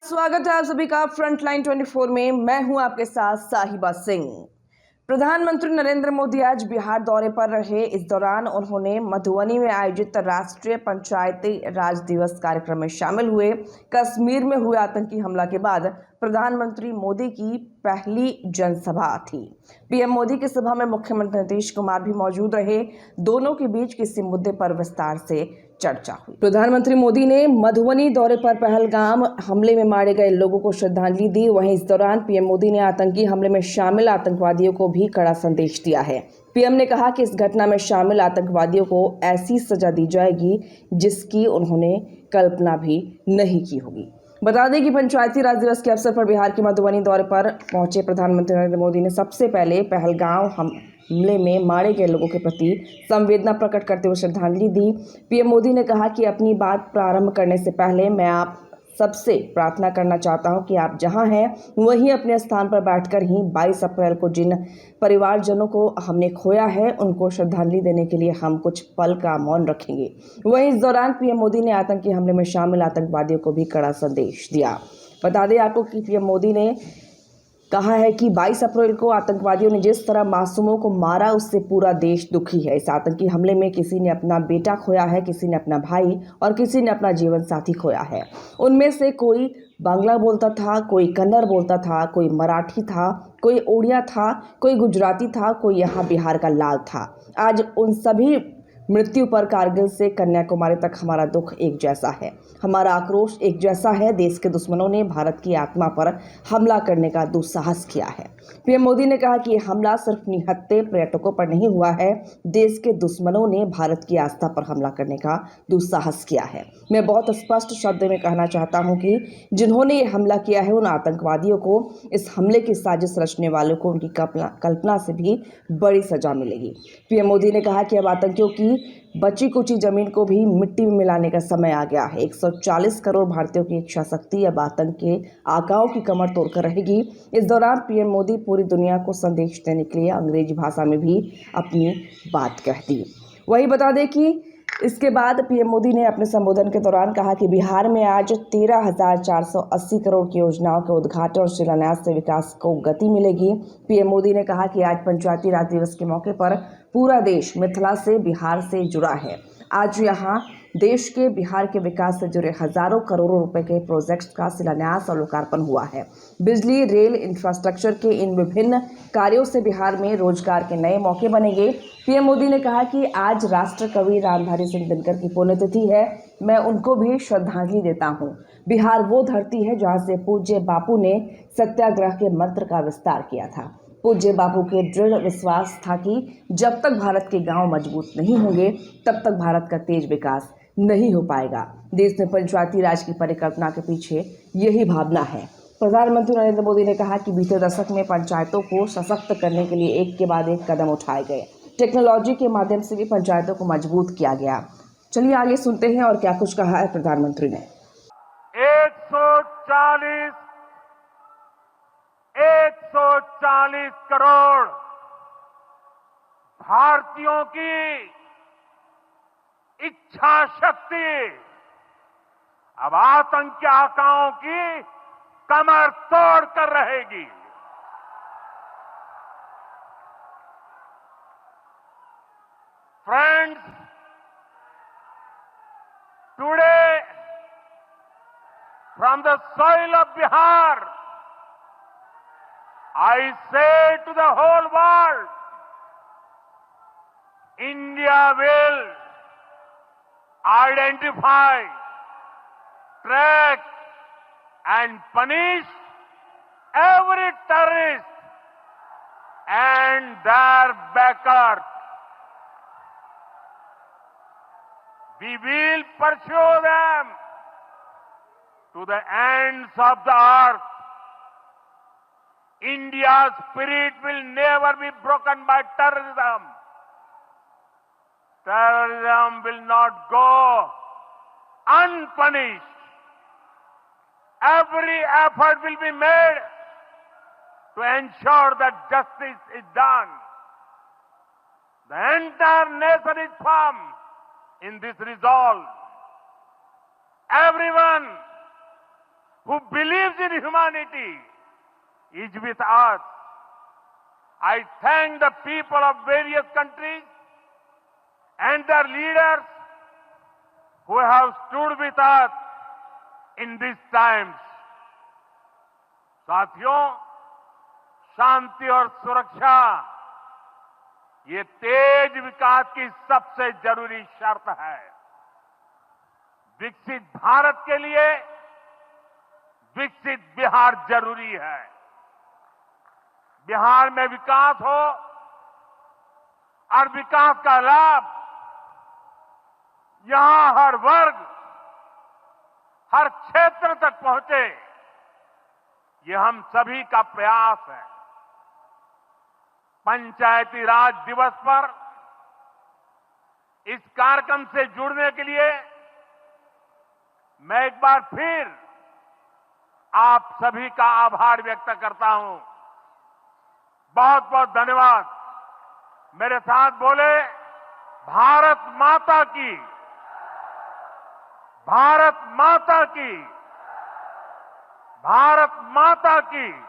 स्वागत है आप सभी का फ्रंटलाइन 24 में। मैं हूं आपके साथ साहिबा सिंह। प्रधानमंत्री नरेंद्र मोदी आज बिहार दौरे पर रहे। इस दौरान उन्होंने मधुबनी में आयोजित राष्ट्रीय पंचायती राज दिवस कार्यक्रम में शामिल हुए। कश्मीर में हुए आतंकी हमला के बाद प्रधानमंत्री मोदी की पहली जनसभा थी। पीएम मोदी की सभा में मुख्यमंत्री नीतीश कुमार भी मौजूद रहे। दोनों के बीच किसी मुद्दे पर विस्तार से चर्चा हुई। प्रधानमंत्री मोदी ने मधुबनी दौरे पर पहलगाम हमले में मारे गए लोगों को श्रद्धांजलि दी। वहीं इस दौरान पीएम मोदी ने आतंकी हमले में शामिल आतंकवादियों को भी कड़ा संदेश दिया है। पीएम ने कहा कि इस घटना में शामिल आतंकवादियों को ऐसी सजा दी जाएगी जिसकी उन्होंने कल्पना भी नहीं की होगी। बता दें कि पंचायती राज दिवस के अवसर पर बिहार के मधुबनी दौरे पर पहुंचे प्रधानमंत्री नरेंद्र मोदी ने सबसे पहले पहलगाम हमले में मारे गए लोगों के प्रति संवेदना प्रकट करते हुए श्रद्धांजलि दी। पीएम मोदी ने कहा कि अपनी बात प्रारंभ करने से पहले मैं आप सबसे प्रार्थना करना चाहता हूं कि आप जहां हैं वहीं अपने स्थान पर बैठकर ही 22 अप्रैल को जिन परिवारजनों को हमने खोया है उनको श्रद्धांजलि देने के लिए हम कुछ पल का मौन रखेंगे। वहीं इस दौरान पीएम मोदी ने आतंकी हमले में शामिल आतंकवादियों को भी कड़ा संदेश दिया। बता दें आपको कि पीएम मोदी ने कहा है कि 22 अप्रैल को आतंकवादियों ने जिस तरह मासूमों को मारा उससे पूरा देश दुखी है। इस आतंकी हमले में किसी ने अपना बेटा खोया है, किसी ने अपना भाई और किसी ने अपना जीवन साथी खोया है। उनमें से कोई बांग्ला बोलता था, कोई कन्नड़ बोलता था, कोई मराठी था, कोई उड़िया था, कोई गुजराती था, कोई यहाँ बिहार का लाल था। आज उन सभी मृत्यु पर कारगिल से कन्याकुमारी तक हमारा दुख एक जैसा है, हमारा आक्रोश एक जैसा है। देश के दुश्मनों ने भारत की आत्मा पर हमला करने का दुस्साहस किया है। पीएम मोदी ने कहा कि यह हमला सिर्फ निहत्थे पर्यटकों पर नहीं हुआ है, देश के दुश्मनों ने भारत की आस्था पर हमला करने का दुस्साहस किया है। मैं बहुत स्पष्ट शब्द में कहना चाहता हूं कि जिन्होंने ये हमला किया है उन आतंकवादियों को, इस हमले की साजिश रचने वालों को उनकी कल्पना से भी बड़ी सजा मिलेगी। पीएम मोदी ने कहा कि अब आतंकियों की बची कुची जमीन को भी मिट्टी में मिलाने का समय आ गया है। 140 करोड़ भारतीयों की इच्छा शक्ति अब आतंक के आकाओं की कमर तोड़कर रहेगी। इस दौरान पीएम मोदी पूरी दुनिया को संदेश देने के लिए अंग्रेजी भाषा में भी अपनी बात कह दी। वही बता दें कि इसके बाद पीएम मोदी ने अपने संबोधन के दौरान कहा कि बिहार में आज 13,480 करोड़ की योजनाओं के उद्घाटन और शिलान्यास से विकास को गति मिलेगी। पीएम मोदी ने कहा कि आज पंचायती राज दिवस के मौके पर पूरा देश मिथिला से, बिहार से जुड़ा है। आज यहाँ देश के बिहार के विकास से जुड़े हजारों करोड़ों रुपए के प्रोजेक्ट्स का शिलान्यास और लोकार्पण हुआ है। बिजली, रेल, इंफ्रास्ट्रक्चर के इन विभिन्न कार्यों से बिहार में रोजगार के नए मौके बनेंगे। पीएम मोदी ने कहा कि आज राष्ट्र कवि रामधारी सिंह दिनकर की पुण्यतिथि है। मैं उनको भी श्रद्धांजलि देता हूँ। बिहार वो धरती है जहाँ से पूज्य बापू ने सत्याग्रह के मंत्र का विस्तार किया था। पूज्य बापू के दृढ़ विश्वास था कि जब तक भारत के गांव मजबूत नहीं होंगे तब तक भारत का तेज विकास नहीं हो पाएगा। देश में पंचायती राज की परिकल्पना के पीछे यही भावना है। प्रधानमंत्री नरेंद्र मोदी ने कहा कि बीते दशक में पंचायतों को सशक्त करने के लिए एक के बाद एक कदम उठाए गए। टेक्नोलॉजी के माध्यम से भी पंचायतों को मजबूत किया गया। चलिए आगे सुनते हैं और क्या कुछ कहा है प्रधानमंत्री ने। 140 करोड़ भारतीयों की इच्छा शक्ति अब आतंक के आकाओं की कमर तोड़ कर रहेगी। Friends, today from the soil of Bihar, I say to the whole world, India will identify, track and punish every terrorist and their backers. We will pursue them to the ends of the earth. India's spirit will never be broken by terrorism. Terrorism will not go unpunished. Every effort will be made to ensure that justice is done. The entire nation is firm in this resolve. Everyone who believes in humanity is with us. I thank the people of various countries and their leaders who have stood with us in these times. साथियों, शांति और सुरक्षा ये तेज विकास की सबसे जरूरी शर्त है। विकसित भारत के लिए विकसित बिहार जरूरी है। बिहार में विकास हो और विकास का लाभ यहां हर वर्ग, हर क्षेत्र तक पहुंचे, ये हम सभी का प्रयास है। पंचायती राज दिवस पर इस कार्यक्रम से जुड़ने के लिए मैं एक बार फिर आप सभी का आभार व्यक्त करता हूं। बहुत बहुत धन्यवाद। मेरे साथ बोले, भारत माता की, भारत माता की, भारत माता की।